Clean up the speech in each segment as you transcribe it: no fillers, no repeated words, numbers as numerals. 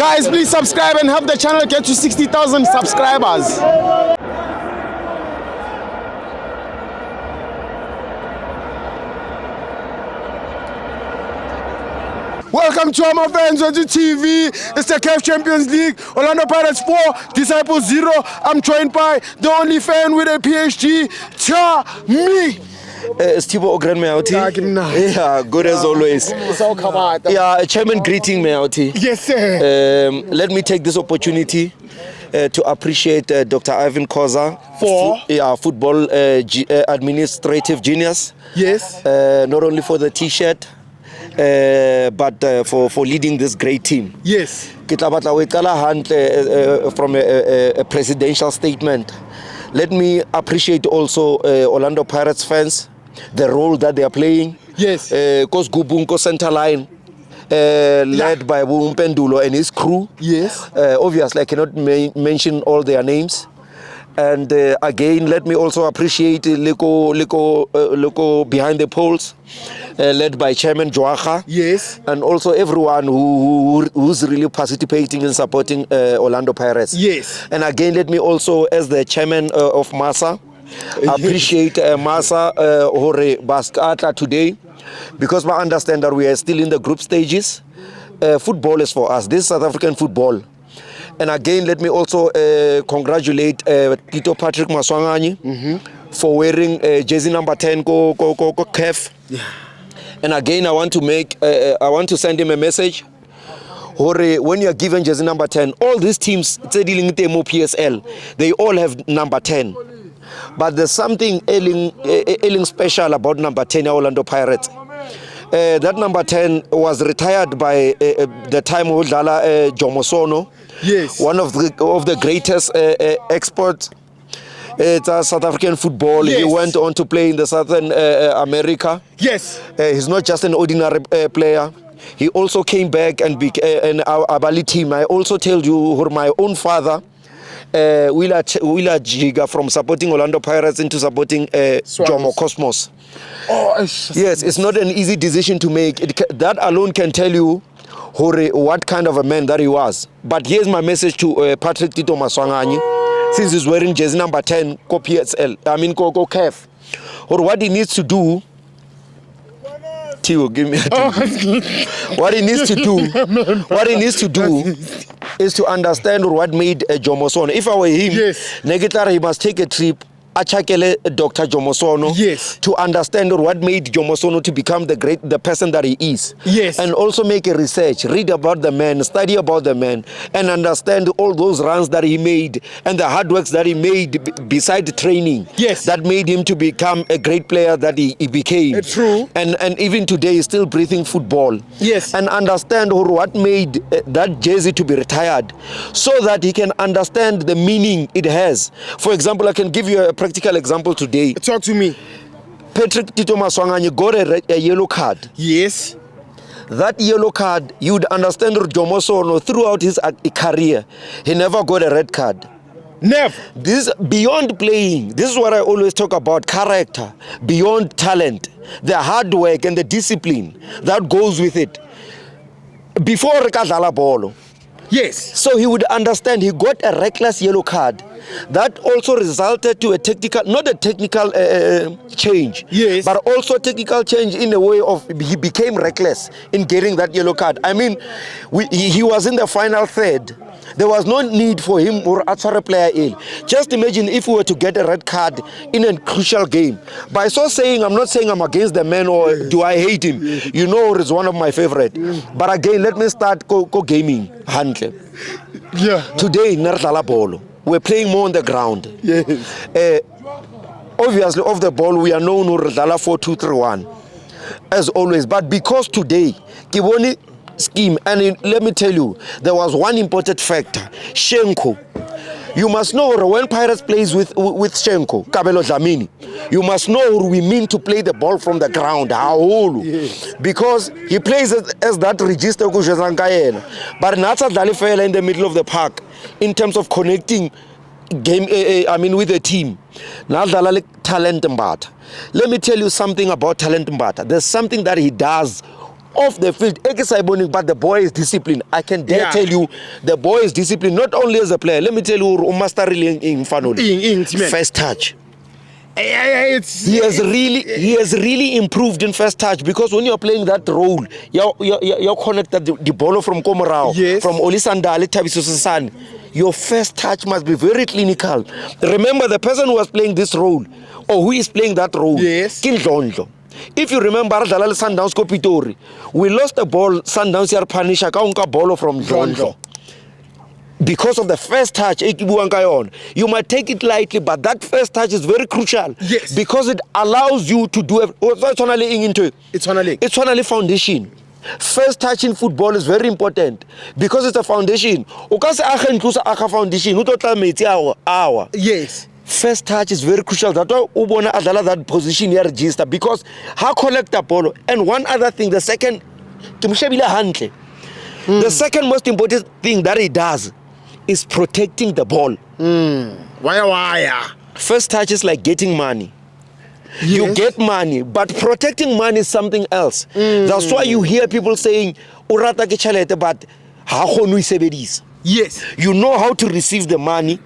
Guys, please subscribe and help the channel get to 60,000 subscribers. Welcome to our FANS Wethu TV. It's the CAF Champions League. Orlando Pirates 4, Disciples 0. I'm joined by the only fan with a PhD, me. Stibo Ogren Meauti. Yeah, good as always. Yeah, Chairman greeting Meauti. Yes, sir. Let me take this opportunity to appreciate Dr. Irvin Khoza For? Football administrative genius. Yes. Not only for the T-shirt, but for leading this great team. Yes. From a presidential statement. Let me appreciate also Orlando Pirates fans, the role that they are playing. Yes. Because Gubunko center line, led by Bumpendulo and his crew. Yes. Obviously, I cannot mention all their names. And again, let me also appreciate Leko behind the poles, led by Chairman Joacha. Yes. And also everyone who's really participating in supporting Orlando Pirates. Yes. And again, let me also, as the chairman of MASA, appreciate MASA Hore Baskata today, because I understand that we are still in the group stages. Football is for us. This is South African football. And again, let me also congratulate Tito Patrick Maswanganyi for wearing jersey number 10 CAF. Yeah. And again, I want to send him a message. When you are given jersey number 10, all these teams dealing with PSL, they all have number 10. But there's something ailing special about number 10 Orlando Pirates. That number 10 was retired by the time of Jomosono. Yes. One of the greatest exports. It's South African football. Yes. He went on to play in the Southern America. Yes. He's not just an ordinary player. He also came back and became our Abali team. I also tell you, my own father, Willa Jiga, from supporting Orlando Pirates into supporting Jomo Cosmos. Oh, yes, it's not an easy decision to make. That alone can tell you what kind of a man that he was. But here's my message to Patrick Tito Maswanganyi, since he's wearing jersey number 10, PSL, CAF. Or what he needs to do, Tio, give me a what he needs to do is to understand what made Jomosono. If I were him, yes, he must take a trip. Achakele Dr. Jomosono, yes, to understand what made Jomosono to become the person that he is. Yes. And also make a research, read about the man, study about the man, and understand all those runs that he made and the hard works that he made beside training. Yes. That made him to become a great player that he became. True. And even today he's still breathing football. Yes. And understand what made that jersey to be retired, so that he can understand the meaning it has. For example, I can give you a practical example today. Talk to me. Patrick Tito Maswanganyi got a yellow card. Yes. That yellow card, you would understand Jomosono throughout his career, he never got a red card. Never. This beyond playing. This is what I always talk about: character, beyond talent, the hard work and the discipline that goes with it. Before Rekadala Bolo. Yes. So he would understand he got a reckless yellow card. That also resulted to a technical, not a technical change, yes, but also technical change in a way of he became reckless in getting that yellow card. I mean, he was in the final third. There was no need for him or a player ill. Just imagine if we were to get a red card in a crucial game. By so saying, I'm not saying I'm against the man or do I hate him. You know, he's one of my favorite. But again, let me start gaming. Handle. Yeah. Today, Nerdala Bolo. We're playing more on the ground. Yes. Obviously, off the ball, we are known as 4-2-3-1, as always. But because today, Kiboni scheme, and let me tell you, there was one important factor: Shenko. You must know when Pirates plays with Shenko, Kabelo Dlamini, you must know we mean to play the ball from the ground. Yes. Because he plays as that register, but Natsa Dalifela in the middle of the park in terms of connecting game. With the team. Talent Mbata. Let me tell you something about Talent Mbata. There's something that he does off the field, but the boy is disciplined. I can dare tell you, the boy is disciplined, not only as a player. Let me tell you, master really in first touch. He has really improved in first touch, because when you're playing that role, you're connected the ball from Komorao, from Olisandale Tabisusasani. Your first touch must be very clinical. Remember, the person who was playing this role, or who is playing that role, Kindlondlo. If you remember, Sundowns Kopitori, we lost the ball. Sundowns are punished. Kaunka ball from Ndlondlo. Because of the first touch, you might take it lightly, but that first touch is very crucial. Yes. Because it allows you to do it's only foundation. First touch in football is very important because it's a foundation. Yes. First touch is very crucial. That's why Ubona Adala that position here register, because how collect the ball. And one other thing, the second, the second most important thing that he does is protecting the ball. Wire. First touch is like getting money. You get money, but protecting money is something else. That's why you hear people saying, "Urata ke tjhelete, but ha kgone ho e sebedisa." Yes. You know how to receive the money,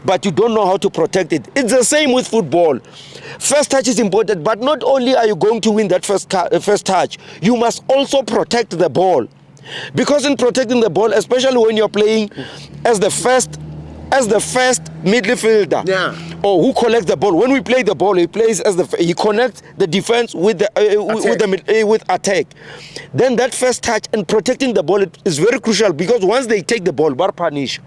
but you don't know how to protect it. It's the same with football. First touch is important, but not only are you going to win that first touch, you must also protect the ball. Because in protecting the ball, especially when you're playing as the first midfielder, or who collects the ball. When we play the ball, he plays as he connects the defense with the with attack. Then that first touch and protecting the ball is very crucial, because once they take the ball, bar punish.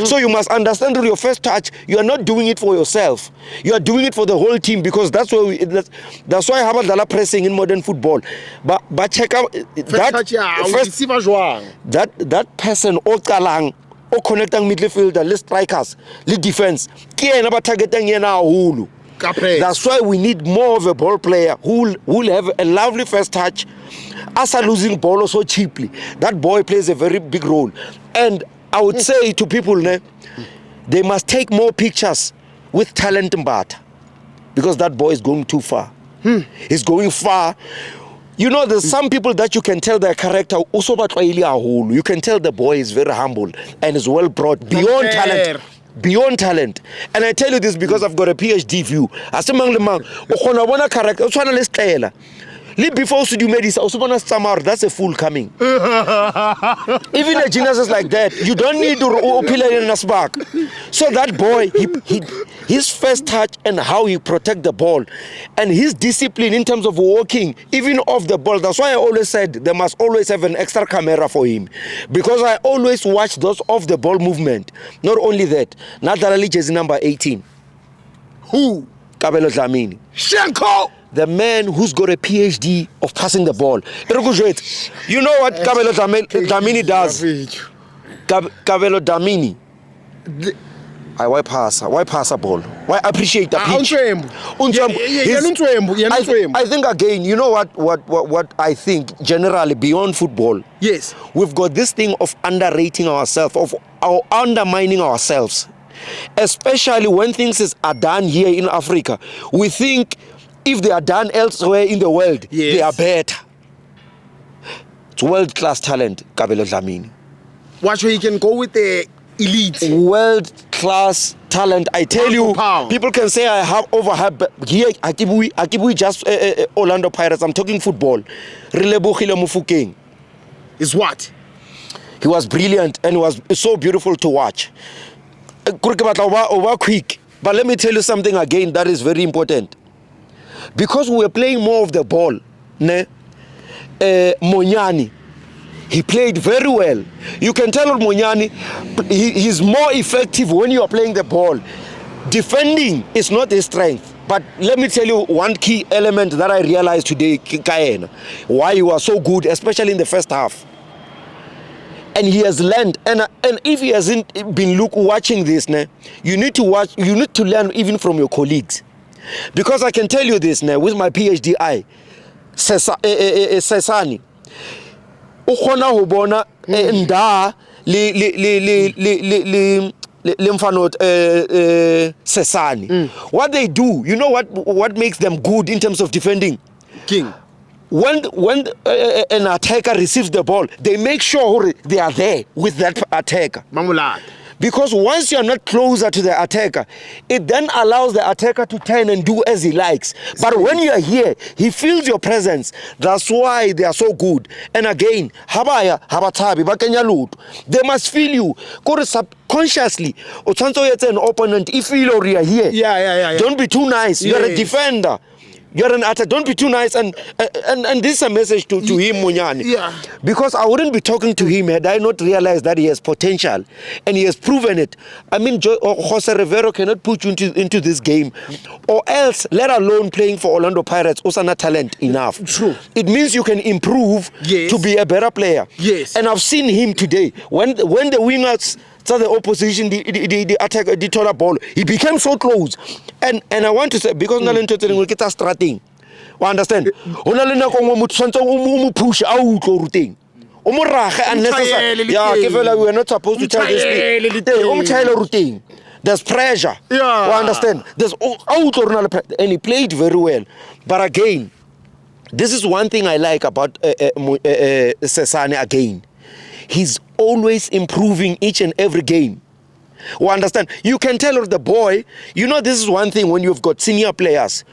So you must understand that your first touch, you are not doing it for yourself. You are doing it for the whole team, because that's why Habadala pressing in modern football. But check out that person or Kalang or connecting midfielder, le strikers, le defense. That's why we need more of a ball player who will have a lovely first touch. As a losing ball so cheaply, that boy plays a very big role. And I would say to people, they must take more pictures with talent and Mbata, because that boy is going too far. He's going far. You know, there's some people that you can tell their character. You can tell the boy is very humble and is well brought beyond talent. Beyond talent. And I tell you this because I've got a PhD view. As a man, character, before you made this, that's a fool coming. Even a genius is like that. You don't need to pillar in us back. So that boy, his first touch and how he protect the ball, and his discipline in terms of walking, even off the ball. That's why I always said they must always have an extra camera for him, because I always watch those off the ball movement. Not only that, Natalali jersey number 18. Who? Kabelo Dlamini. Shenko! The man who's got a PhD of passing the ball. You know what Kabelo Dlamini does? Kabelo Dlamini. Why pass a ball? Why appreciate the pitch? I think again, you know what I think generally beyond football. Yes. We've got this thing of underrating ourselves, of undermining ourselves. Especially when things are done here in Africa. We think if they are done elsewhere in the world, they are better. It's world-class talent, Kabelo Dlamini. Watch where he can go with the elite. World-class talent. I tell you, people can say I have overhyped, but here, Akibui just Orlando Pirates. I'm talking football. Relebohile Mufokeng. Is what? He was brilliant and was so beautiful to watch. Quick. But let me tell you something again that is very important. Because we were playing more of the ball, Monyani, he played very well. You can tell Monyani, he's more effective when you are playing the ball. Defending is not his strength. But let me tell you one key element that I realized today, why he was so good, especially in the first half. And he has learned, and if he hasn't been watching this, you need to watch. You need to learn even from your colleagues. Because I can tell you this now, with my PhD Sesani, ukhona ho bona nda Sesani. What they do, you know what makes them good in terms of defending? King. when an attacker receives the ball, they make sure they are there with that attacker. Because once you're not closer to the attacker, it then allows the attacker to turn and do as he likes. But when you're here, he feels your presence. That's why they are so good. And again, they must feel you. Subconsciously, an opponent, if you are here, don't be too nice. You're a defender. You're an attacker. Don't be too nice. And this is a message to him, Munyani. Yeah. Because I wouldn't be talking to him had I not realized that he has potential. And he has proven it. I mean, Jose Rivero cannot put you into this game. Or else, let alone playing for Orlando Pirates, also not talent enough. True. It means you can improve to be a better player. Yes. And I've seen him today. When the wingers... So the opposition, the attacker, the taller ball, he became so close. And I want to say, because kita starting, you understand? Push out unnecessary. Yeah, we are not supposed to tell this. There's pressure. Yeah. You understand? There's out and he played very well. But again, this is one thing I like about Sesane again. He's always improving each and every game. You understand? You can tell the boy, this is one thing when you've got senior players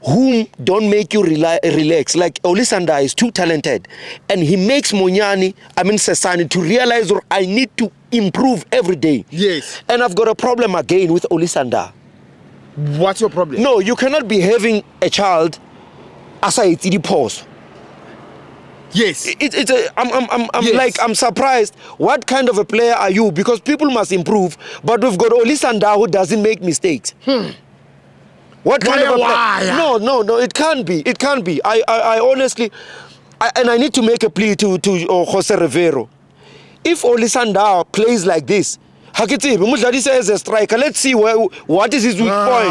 whom don't make you relax. Like Olisanda is too talented. And he makes Sesane to realize I need to improve every day. Yes. And I've got a problem again with Olisanda. What's your problem? No, you cannot be having a child as a pause. Yes. I'm surprised. What kind of a player are you? Because people must improve, but we've got Olisanda who doesn't make mistakes. What kind of a player? No, it can't be. It can't be. I honestly, and I need to make a plea to Jose Rivero. If Olisanda plays like this, Mudladi says a striker. Let's see what is his weak point.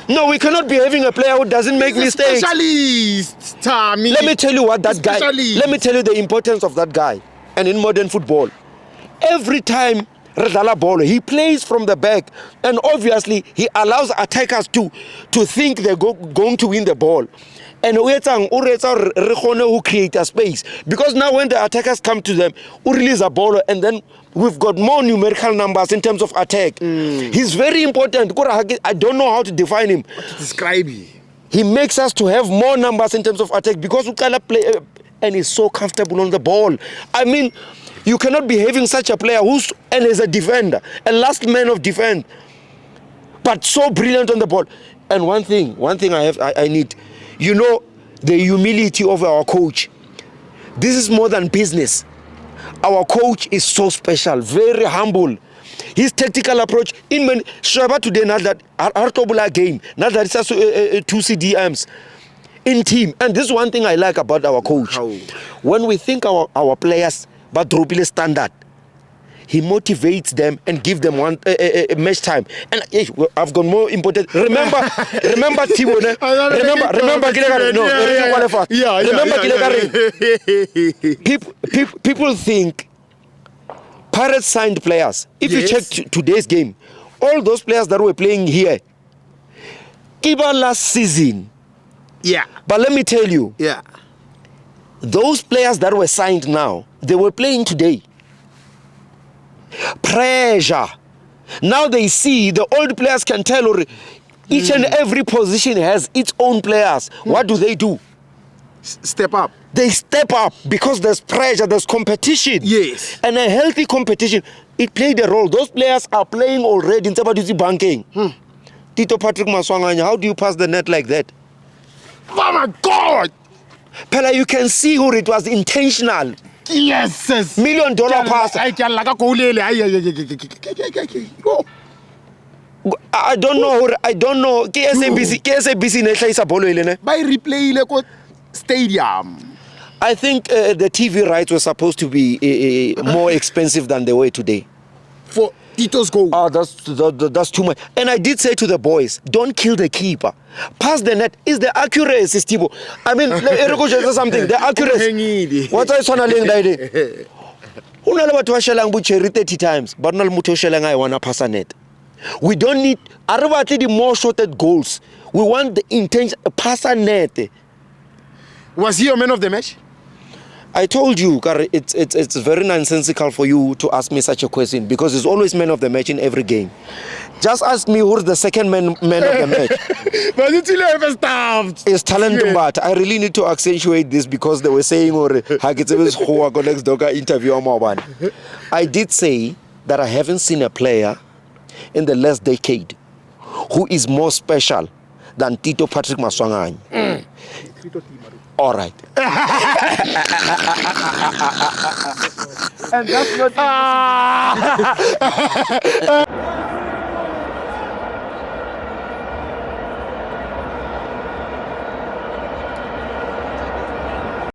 No, we cannot be having a player who doesn't make mistakes. Specialist, Tommy. Let me tell you what that guy. Let me tell you the importance of that guy. And in modern football, every time Redala ball, he plays from the back, and obviously he allows attackers to think they're going to win the ball. And who create a space, because now when the attackers come to them, we release a ball, and then we've got more numerical numbers in terms of attack. He's very important. I don't know how to define him. What to describe him? He makes us to have more numbers in terms of attack because we cannot play, and he's so comfortable on the ball. I mean, you cannot be having such a player and is a defender, a last man of defense, but so brilliant on the ball. And one thing I need. The humility of our coach. This is more than business. Our coach is so special, very humble. His tactical approach in Shaba today, not that Artobula game, not that it's also 2 CDMs in team. And this is one thing I like about our coach. When we think our players, but Drupile standard, he motivates them and give them one match time. And I've got more important. Remember, Timo. People think Pirates signed players. If you check today's game, all those players that were playing here, even last season. Yeah. But let me tell you. Yeah. Those players that were signed now, they were playing today. Pressure. Now they see the old players can tell each and every position has its own players. What do? Step up. They step up because there's pressure, there's competition. Yes. And a healthy competition. It played a role. Those players are playing already in Tabaduzi banking. Tito Patrick Maswanganyi, how do you pass the net like that? Oh my God! Pella, you can see who it was intentional. Yes. $1 million pass. I don't know. KSABC by replay stadium. I think the TV rights were supposed to be more expensive than they were today. For Tito's goal. That's too much. And I did say to the boys, don't kill the keeper. Pass the net. Is the accuracy, Steve? I mean, something. The accuracy. What I saw like 30 times, but not I want to pass a net. We don't need the more shorted goals. We want the intention pass a net. Was he your man of the match? I told you, Kare, it's very nonsensical for you to ask me such a question because it's always man of the match in every game. Just ask me who's the second man of the match. But it's still staffed. It's talent, Yeah. but I really need to accentuate this because they were saying, or interview. I did say that I haven't seen a player in the last decade who is more special than Tito Patrick Maswanganyi. All right. And that's not